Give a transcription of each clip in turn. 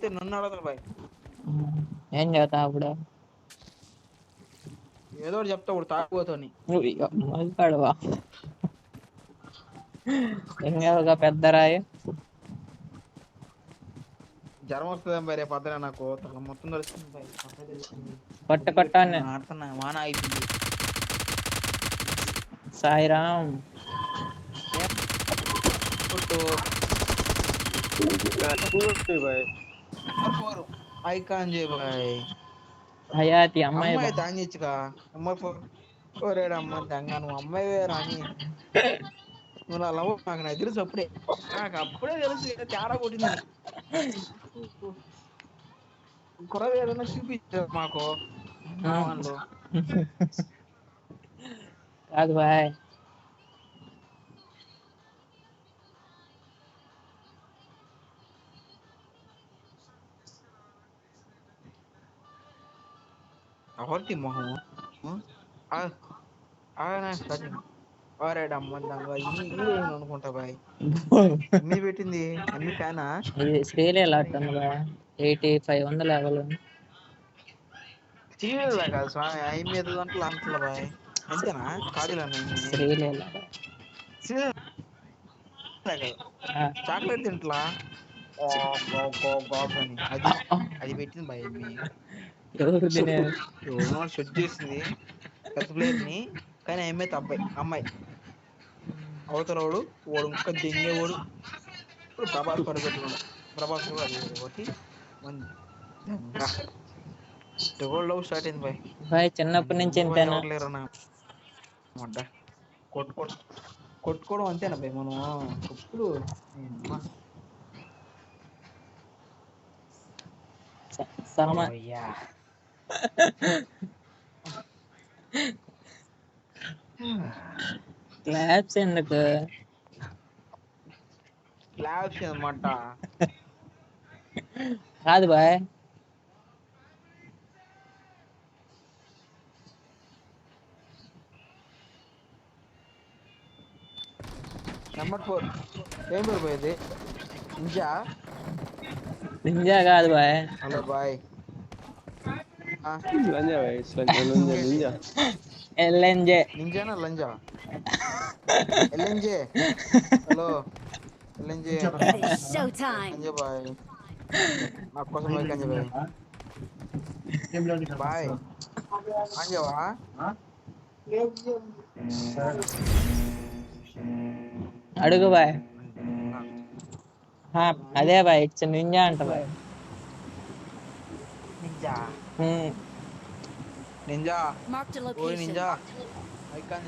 అడిగితే నన్ను అడగదు బాయ్. ఏం చేస్తావు అప్పుడు? ఏదో ఒకటి చెప్తా ఇప్పుడు తాగిపోతాని. మగాడువా ఇంకా పెద్ద రాయి జ్వరం వస్తుందేం బాయ్ రేపు పొద్దున నాకు తల మొత్తం తెలుస్తుంది బాయ్. కొట్టాను ఆడుతున్నా వాన అయిపోయింది. Sairam icon bye. హయాతి అమ్మాయి అమ్మాయి తాగిచ్చుగా అమ్మాయి కోరేడు అమ్మాయి తంగా నువ్వు అమ్మాయి రాని నువ్వు నా లవ్ నాకు తెలుసు అప్పుడే. నాకు అప్పుడే తెలుసు తేడా కొట్టిందని. కుర్ర ఏదైనా చూపించారు మాకు వాళ్ళు. కాదు బాయ్ ఎవరికి మొహము అనుకుంటా బాయ్. మీ పెట్టింది అన్ని ఫ్యానా శ్రీలీల 85 లెవెల్ శ్రీలీల కాదు స్వామి. 5 గంటలు అంటల బాయ్ అంతేనా? కాదులేనా శ్రీలీల చాక్లెట్ తింటలా అని అది అది పెట్టింది బాయ్. ఎవరు షెడ్ చేసింది పెద్ద ప్లేయర్ ని. కానీ అమ్మాయి అవతలవాడు వాడు ఇంకా దెంగేవాడు. ఇప్పుడు ప్రభాస్ పరిగెట్టుకున్నాడు. ప్రభాస్ కూడా అది ఒకటి లవ్ స్టార్ట్ అయింది బాయ్. చిన్నప్పటి నుంచి ఎంతేనా కొట్టుకోవడం అంతేనా బాయ్ మనం ఇప్పుడు క్లాప్స్ ఎందుకు? క్లాప్స్ అన్నమాట కాదు బాయ్. నెంబర్ 4 ఏం పేరు పోయేది? నింజా కాదు బాయ్. Hello boy. ఎల్ఎన్జే నింజానా లంజా? LNJ hello LNJ boy. నా కోసం కంజే బాయ్. బాయ్ అంజవా అడుగు బాయ్. అదే బాయ్ ఇట్స్ నింజా అంట బాయ్. నింజా ఓయ్ నింజా ఐకాన్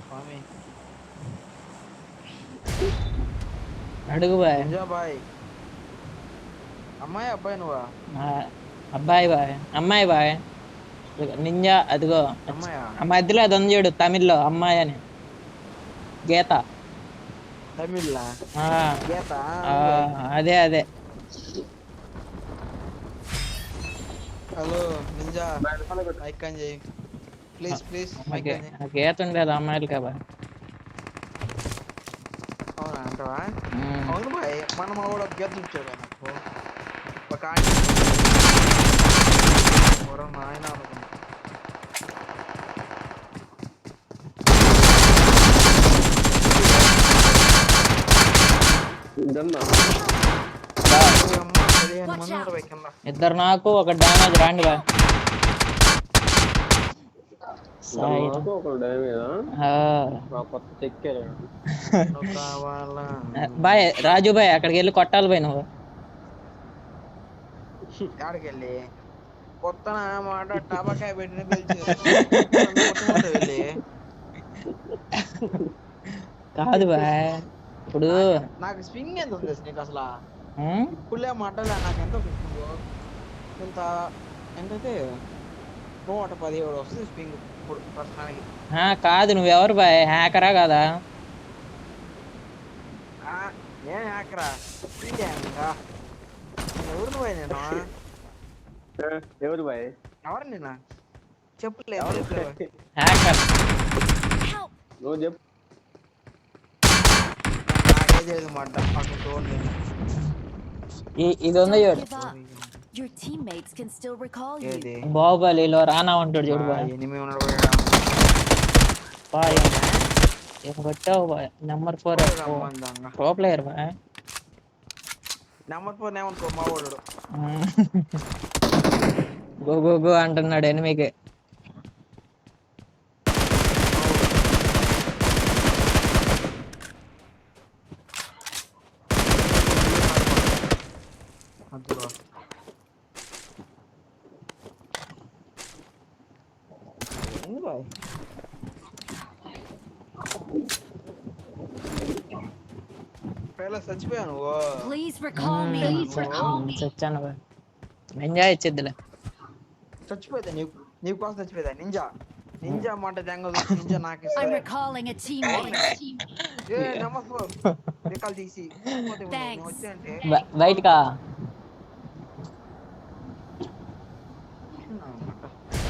స్వామి. అడుగు బాయ్. Ninja bye. అమ్మాయి అబ్బాయి నువ్వా? అబ్బాయి బాయ్. అమ్మాయి బాయ్. నింజా అదిగో ఆ మధ్యలో అది ఉంది చూడు తమిళ్లో అమ్మాయి అని. గీత తమిళ గీత అదే అదే. హలో నింజా ఐకాన్ చేయి ప్లీజ్ ప్లీజ్. గీత ఉండేది అమ్మాయిలు కదా. అవునా అంటవా? అవును బాయ్. మనం కూడా గీత చూపించాడు నాకు ఒక నాయన అనుకున్నా. ఇద్దరు నాకు ఒక డ్యామేజ్ రాండి బాయ్. బాయ్ రాజు బాయ్ అక్కడికి వెళ్ళి కొట్టాలి బాయ్. నువ్వు ఆడికి వెళ్ళి కొత్త మాట టబాకాయ పెట్టిన వెళ్ళి కాదు బాయ్. ఇప్పుడు నాకు స్వింగ్ ఎంత ఉంది నీకు అసలు? ఇప్పుడులే మాటలే. నాకు ఎంత ఇంత ఎంతైతే 117 వస్తుంది స్వింగ్ ఇప్పుడు ప్రస్తుతానికి. కాదు నువ్వెవరు బాయ్? హ్యాకరా కదా? నేను హ్యాకరా? ఎవరు బాయ్? నేను ఎవరు బాయ్? ఎవరు నేనా? చెప్పలేదు హ్యాకర్. నువ్వు చెప్పు. నాకే తెలియదు మాట. అక్కడ చూడండి ఇది ఉంది Don't చూడు give up. Your teammates can still recall you. ఏది బాహుబలిలో రానా ఉంటాడు చూడు బాయ్ ఎనిమి ఉన్నాడు పోయాడా బాయ్ ఏం కొట్టావు బాయ్ నెంబర్ 4 రమ్మందంగా ప్రో ప్లేయర్ బాయ్ నెంబర్ 4 ఏమనుకో మా వాడు గో గో గో అంటున్నాడు ఎనిమికి అదిగో ఏంది బాయ్ పేల చచ్చిపోయావు నువ్వు Please recall me. చచ్చాను బాయ్ ఎంజాయ్ ఇచ్చిద్దిలే చచ్చిపోయిందా నీకు కోసం చచ్చిపోయిందా నింజా మాట దెంగదు నింజా నాకు I'm ఇస్తుంది recalling a teammate. A number 4 recall తీసి Thanks. వచ్చాయంటే బయటకా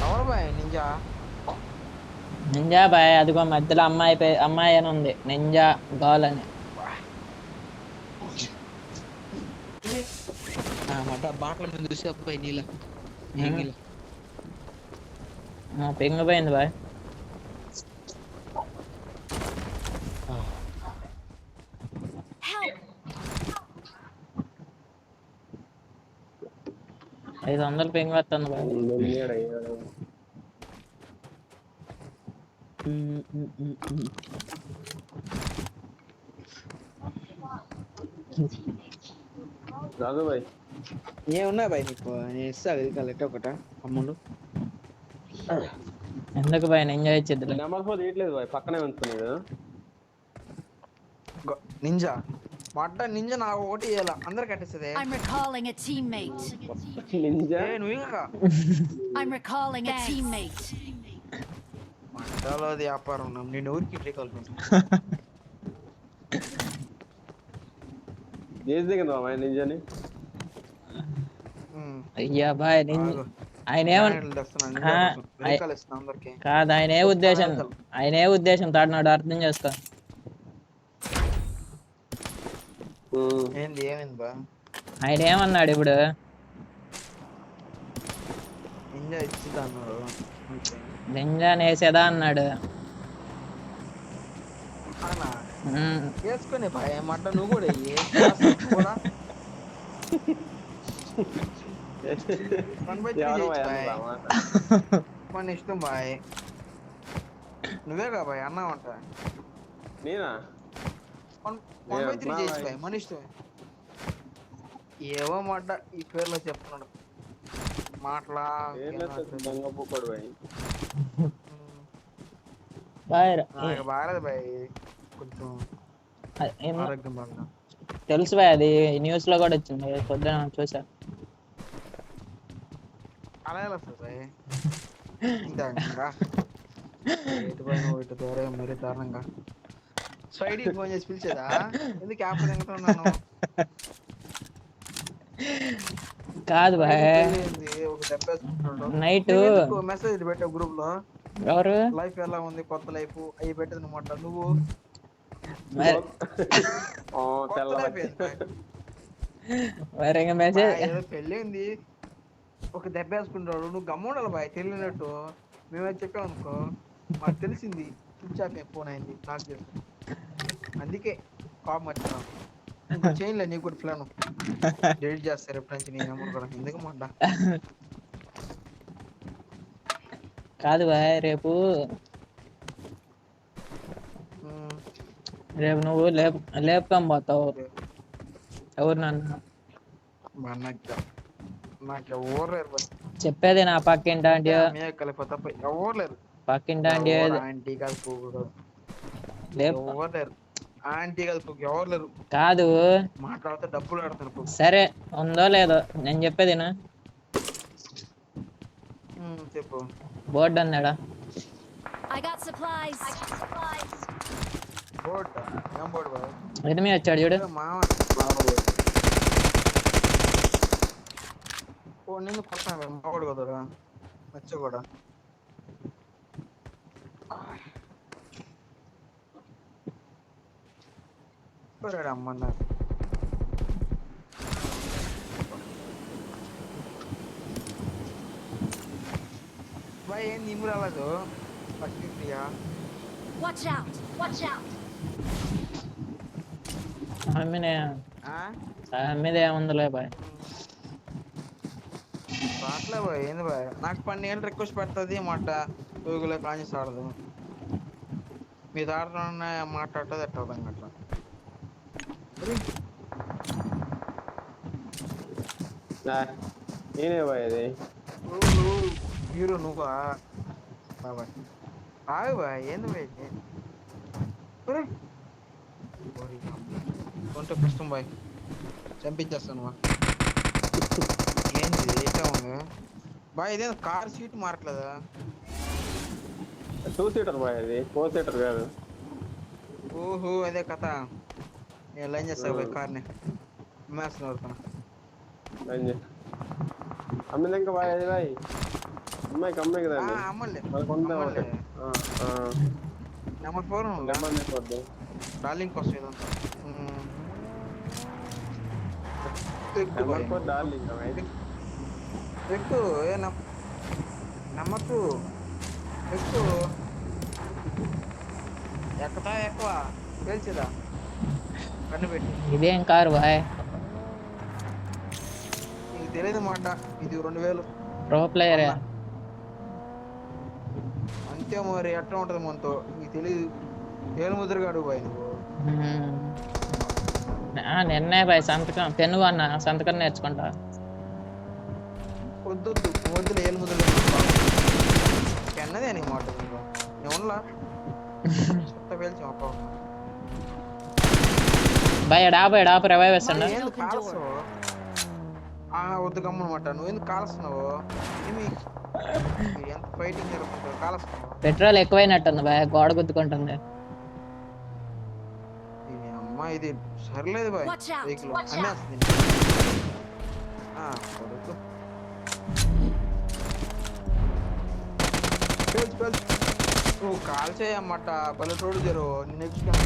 ఎవరు బాయ్ నింజా నింజా బాయ్ అదిగో మధ్యలో అమ్మాయి అని ఉంది నింజా గాల్ అని మాట బాటల మీద చూసి అబ్బాయి నీళ్ళ పింగ్ పోయింది బాయ్ Help. 500 పింగ్ వస్తుంది బాయ్ రాదు బాయ్ ఏమున్నా బాయ్ నీకు నేను ఇస్తా కలెక్ట్ ఒకట అమౌంట్ ఎందుకు బాయ్ ఎంజాయ్ ఇచ్చిద్దిలే నెంబర్ 4 తీయట్లేదు బాయ్ పక్కనే ఉంచుకున్నాడు నింజా మడ్డ నింజా నాకు ఒకటి ఇయ్యాల అందరు కట్టేస్తుంది I'm recalling a teammate. Ninja నువ్వు ఇంకా I'm recalling a teammate. మడ్డలో వ్యాపారం నేను ఊరికి ఫ్రీ కలుపుకుంటా చేసి దిగిందా బాయ్ నింజాని అయ్యా బాయ్ ఆయన కాదు ఆయన ఏ ఉద్దేశం తాడినాడు అర్థం చేసుకో ఏమైంది బా ఆయన ఏమన్నాడు ఇప్పుడు నింజా ఇచ్చిదా అన్నాడు నింజా నేసేదా అన్నాడు అవునా వేసుకునే బాయ్ మడ్డ నువ్వు కూడా కూడా మన ఇష్టం బాయ్ నువ్వేగా బాయ్ అన్నావంట నేనా 1/3 చేయొచ్చు బాయ్ మన ఇష్టం ఏవో మాట ఈ పేర్లో చెప్తున్నాడు మాటలా దొంగపోకడు బాయ్ బాయ్ బాగాలేదు బాయ్ కొంచెం ఆరోగ్యం బాగా తెలుసు బాయ్ అది న్యూస్ లో కూడా వచ్చింది పొద్దున చూసా అలా ఎలా వస్తుంది బాయ్ ఇంకా ఎటు పోయిన ఇటు దూరే మరీ దారుణంగా స్వైడీ ఫోన్ చేసి పిలిచేదా ఎందుకు యాప్ తింటున్నాను కాదు బాయ్ ఒక దెబ్బేసుకుంటున్నాడు నైట్ మెసేజ్ పెట్టావు గ్రూప్ లో ఎవరు లైఫ్ ఎలా ఉంది కొత్త లైఫ్ అవి పెట్టదు అనమాట నువ్వు మరి ఇంకా మెసేజ్ ఏదో పెళ్ళి ఉంది ఒక దెబ్బ వేసుకుంటాడు నువ్వు గమ్ముండాలి బాయ్ తెలియనట్టు మేమే చెప్పాం అనుకో మాకు తెలిసింది స్విచ్ ఆఫ్ ఫోన్ అయింది నాకు చేస్తాను అందుకే కాప్ మర్చిపోయాను ఇంకో చేయలే నీకు కూడా ప్లాన్ డెలిట్ చేస్తారు ఎప్పటి నుంచి నేను నెంబర్ కూడా ఎందుకు మాట కాదు బాయ్ రేపు నువ్వు లేపుతాం పోతావు ఎవరు నన్ను నాకు ఎవరు లేరు చెప్పేది నా పక్కింటి ఆంటీ కలిపోతే ఎవరు లేరు పక్కింటి ఆంటీ ఆంటీ కాదు ఎవరు లేరు ఆంటీ కాదు ఎవరు లేరు కాదు మాట్లాడితే డబ్బులు ఆడతారు సరే ఉందో లేదో నేను చెప్పేది చెప్పు బోర్డు అన్నాడా I got supplies. బోర్డు ఏం బోర్డు బాయ్ ఎనిమి వచ్చాడు చూడు నేను కొట్టాను మావాడు కదరా మచ్చ కూడా అమ్మన్నారు బాయ్ ఏం నిమ్ము రాలేదు పట్టియా Watch out! Watch out! మీద ఏముందిలే బాయ్. రాట్లే బాయ్ ఏంది బాయ్ నాకు 12 రిక్వెస్ట్ పెడుతుంది మాట గూగుల్లో కాన్స్ ఆడదు మీ దాంట్లో మాట్లాడుతుంది ఎట్లా అవుతాం అట్లా నేనే బాయ్ అది హీరో నువ్వా బాయ్ ఆగు బాయ్ ఏంది బాయ్ కొంటే కష్టం బాయ్ చంపించేస్తాను ఏంది ఎట్లా ఉంది బాయ్ ఇదే కార్ సీట్ మారట్లేదా 2 సీటర్ బాయ్ అది 4 సీటర్ కాదు. ఓహో అదే కథ నేను లైన్ చేస్తా బాయ్ కార్ని అమ్మేస్తున్నా వరుతున్నా అమ్మింది ఇంకా బాయ్ అది బాయ్ అమ్మాయికి అమ్మాయి కదా అమ్మలే నెంబర్ 4 డార్లింగ్ కోసం ఇదంతా ఎక్కు ఏ నమ్మకు ఎక్కు ఎక్కుతా ఎక్కువ పేల్చిదా కన్ను పెట్టి ఇదేం కారు బాయ్ నీకు తెలియదు మాట ఇది 2000 ప్రో ప్లేయర్ అంతే మరి ఎట్లా ఉంటది మనతో నీకు తెలియదు ఏలు ముద్రగాడు బాయ్ నువ్వు నిన్నే బాయ్ సంతకం పెన్ను అన్న సంతకం నేర్చుకుంటా వద్దు వద్దులే ఏలు ముద్రగా పెన్నదే నీకు మాట ఏమన్నా చెత్త పేల్చి ఒక్క బాయ్ డాపు రివైవ్ వేస్తాడు వద్దు గమ్మనమాట నువ్వు ఎందుకు కాలుస్తున్నావు ఏమి ఎంత ఫైటింగ్ జరుగుతుంటావు కాలుస్తున్నావు పెట్రోల్ ఎక్కువైనట్టుంది బాయ్ గోడ గుద్దుకుంటుంది అమ్మా ఇది సర్లేదు boy Watch out! Vehicle Watch out! అమ్మేస్తుంది కొడుకు నువ్వు కాల్ చేయమ్మట పల్లెటూడు జరు నేను నెక్స్టుకున్నా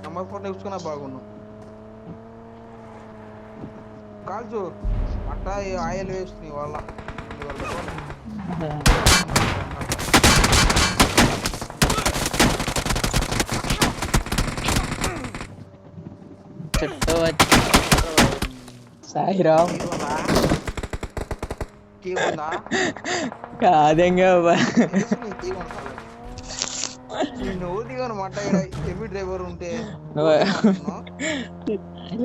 నెంబర్ 4 నెక్స్టుకున్నా బాగున్నావు కాల్చు అట్ట ఆయిల్ వేస్ట్ నీ వల్ల చుట్టూ వచ్చి సాయిరామ్ కాదంగా నువ్వు దిగనమాట హెవీ డ్రైవర్ ఉంటే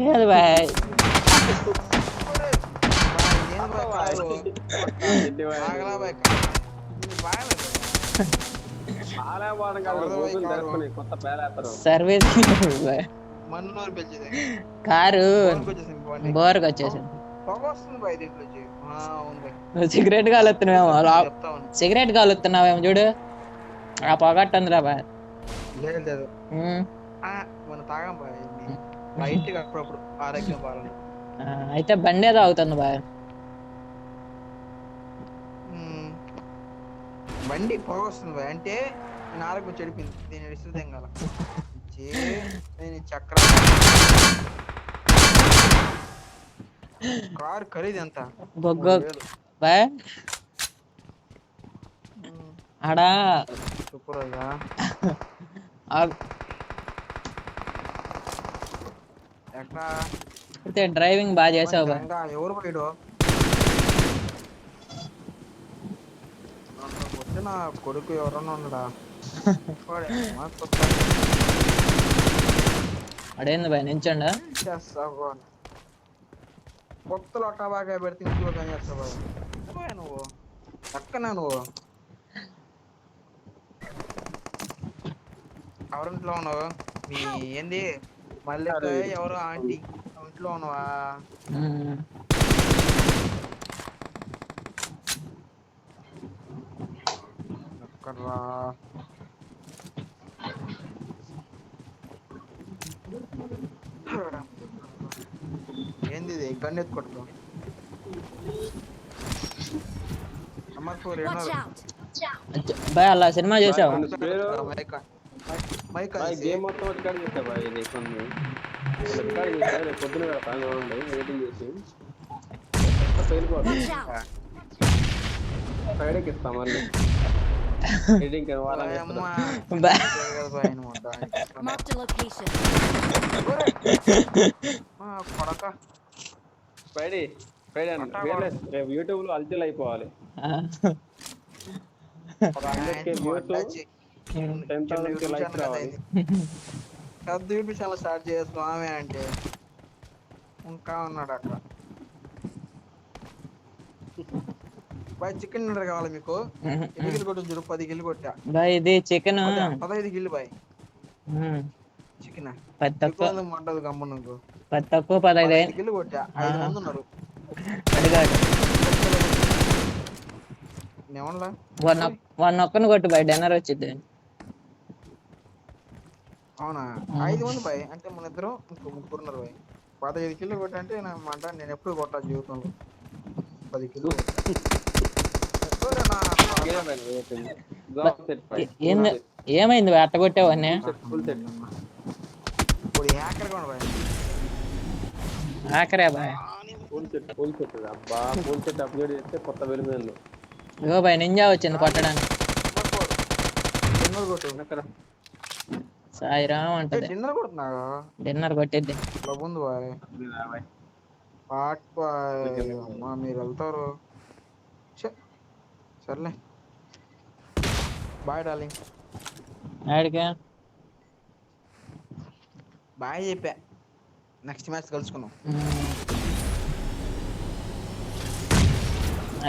లేదు బాయ్ సర్వీస్ కారు బోర్కి వచ్చేసింది నువ్వు సిగరెట్ కాలుతున్నావేమో సిగరెట్ కాలుతున్నావేమో చూడు ఆ పొగట్టుందిరా బాయ్ లేదు మనం తాగాం బాయ్ లైట్ గా అప్పుడప్పుడు ఆరోగ్యం బాగా అయితే బండి ఏదో అవుతుంది బాయ్ బండి పొగ వస్తుంది బాయ్ అంటే నేను ఆరోగ్యం చెడిపింది దీని విసురు తెంగాల నేను చక్ర కారు ఖరీదు ఎంత బొగ్గు బాయ్ ఆడా సూపర్గా ఎట్లా అయితే డ్రైవింగ్ బాగా చేసావు బాయ్ ఎవరు పోయాడు వచ్చిన కొడుకు ఎవరన్నా ఉన్నాడా అడేంది బాయ్ నించండా కొత్త లొట్టా బాగా పెడితే ఇంట్లో పని చేస్తావు నువ్వు పక్కన నువ్వు ఎవరింట్లో ఉన్నావు మీ ఏంది మళ్ళీ ఎవరు ఆంటీ ఇంట్లో ఉన్నావా ఎక్కడ్రా ఏంది ఇది గన్ ఎత్తుకొట్టుకో నెంబర్ 4 Watch ఏనా out! బాయ్ అలా సినిమా చూసావా మైక్ గేమ్ మొత్తం రికార్డ్ చేస్తా బాయ్ ఇది కొన్ని రికార్డ్ చేస్తా పొద్దున వెళ్తాను చూడండి వెయిటింగ్ చేసి Watch out! ఫ్రైడేకి ఇస్తాం మళ్ళీ ఎడిటింగ్ వాళ్ళని అమ్మా బా. కదా బాయ్ అనమాట Marked a location. కొడక ఫ్రైడే ఫ్రైడే రేపు యూట్యూబ్ లో అల్చిల్ అయిపోవాలి ఒక 100K వ్యూస్ 10,000 లైక్స్ రావాలి పెద్ద యూట్యూబ్ ఛానల్ స్టార్ట్ చేసుకోమే అంటే ఇంకా ఉన్నాడు అక్కడ బాయ్ చికెన్ డిన్నర్ కావాలి మీకు ఎన్ని గిల్లు కొట్టు చూడు 10 గిల్లు కొట్టా బాయ్ ఇది చికెన్ 15 గిల్లు బాయ్ చికెన్ 10 తక్కువ మంటది గమ్ము నువ్వు 10 తక్కువ 15 5 గిల్లు కొట్టా 5 మంది ఉన్నారు అడిగాడు ఏమన్నా వన్ ఒక్కని కొట్టు బాయ్ డిన్నర్ వచ్చింది అవునా 5 మంది బాయ్ అంటే మన ఇద్దరు ఇంకో ముగ్గురు ఉన్నారు బాయ్ 15 కిలో కొట్టా అంటే అంట నేను ఎప్పుడు కొట్టా జీవితంలో 10 కిలో ఏమైంది బాయ్ అట్ట కొట్టావన్నీ ఫుల్ సెట్ ఇప్పుడు హ్యాకర్ కూడా బాయ్ ఆఖరే బాయ్ ఫుల్ సెట్ అబ్బా ఫుల్ సెట్ అప్గ్రేడ్ చేస్తే కొత్త వెలుగులు ఇగో బాయ్ నింజా వచ్చింది కొట్టడానికి డిన్నర్ కొట్టు సాయిరామ్ అంటది డిన్నర్ కొడుతున్నాడు డిన్నర్ కొట్టిద్ది ఉంది బాయ్ పాట్ బాయ్ అమ్మా మీరు వెళ్తారు సర్లే బాయ్ డార్లింగ్ ఆడికే బాయ్ చెప్పా నెక్స్ట్ మ్యాచ్ కలుసుకున్నాం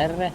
అర్రే